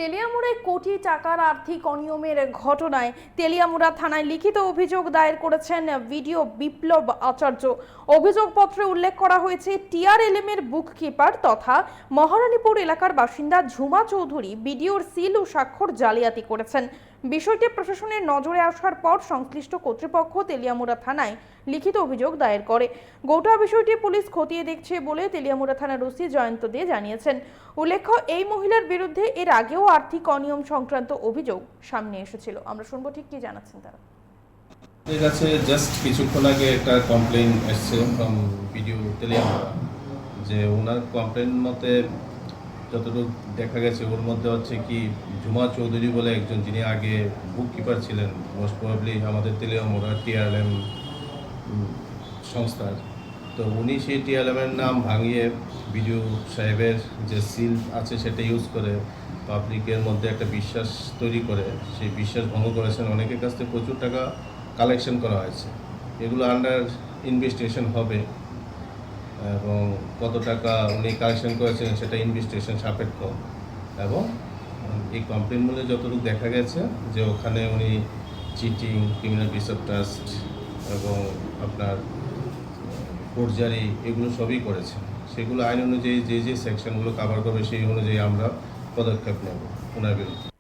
তেলিয়ামুড়ায় কোটি টাকার আর্থিক অনিয়মের ঘটনায় তেলিয়ামুড়া থানায় লিখিত অভিযোগ দায়ের করেছেন ভিডিও বিপ্লব আচার্য। অভিযোগপত্রে উল্লেখ করা হয়েছে টিআরএলএম এর বুককিপার তথা মহারানীপুর এলাকার বাসিন্দা ঝুমা চৌধুরী বিডিওর সিল ও স্বাক্ষর জালিয়াতি করেছেন। বিষয়টি প্রশাসনের নজরে আসার পর সংশ্লিষ্ট কর্তৃপক্ষ তেলিয়ামুড়া থানায় লিখিত অভিযোগ দায়ের করে। গোটা বিষয়টি পুলিশ খতিয়ে দেখছে বলে তেলিয়ামুড়া থানার ওসি জয়ন্ত দে জানিয়েছেন। উল্লেখ্য, এই মহিলার বিরুদ্ধে এর আগেও আর্থিক অনিয়ম সংক্রান্ত অভিযোগ সামনে এসেছিল। আমরা শুনবো ঠিক কি জানাচ্ছেন তারা। এর কাছে জাস্ট কিছুক্ষণ আগে একটা কমপ্লেন এসেছে ফ্রম ভিডিও তেলিয়ামুড়া, যে ওনার কমপ্লেন মতে যতটুকু দেখা গেছে ওর মধ্যে হচ্ছে কি ঝুমা চৌধুরী বলে একজন, যিনি আগে বুক কিপার ছিলেন মোস্ট প্রবাবলি আমাদের তেলিয়ামুড়া টিআরএলএম সংস্থার। তো উনি সেই টিআরএলএমের নাম ভাঙিয়ে ভিডিও সাহেবের যে সিল আছে সেটা ইউজ করে পাবলিকের মধ্যে একটা বিশ্বাস তৈরি করে সেই বিশ্বাস ভঙ্গ করেছেন। অনেকের কাছ থেকে প্রচুর টাকা কালেকশন করা হয়েছে। এগুলো আন্ডার ইনভেস্টিগেশন হবে এবং কত টাকা উনি কালেকশন করেছেন সেটা ইনভেস্টিগেশন সাপেক্ষ। এবং এই কমপ্লেন মূল্যে যতটুকু দেখা গেছে যে ওখানে উনি cheating, criminal breach of trust এবং আপনার ফোর্জারি এগুলো সবই করেছে। সেগুলো আইন অনুযায়ী যে যে সেকশনগুলো কভার করবে সেই অনুযায়ী আমরা পদক্ষেপ নেব ওনার বিরুদ্ধে।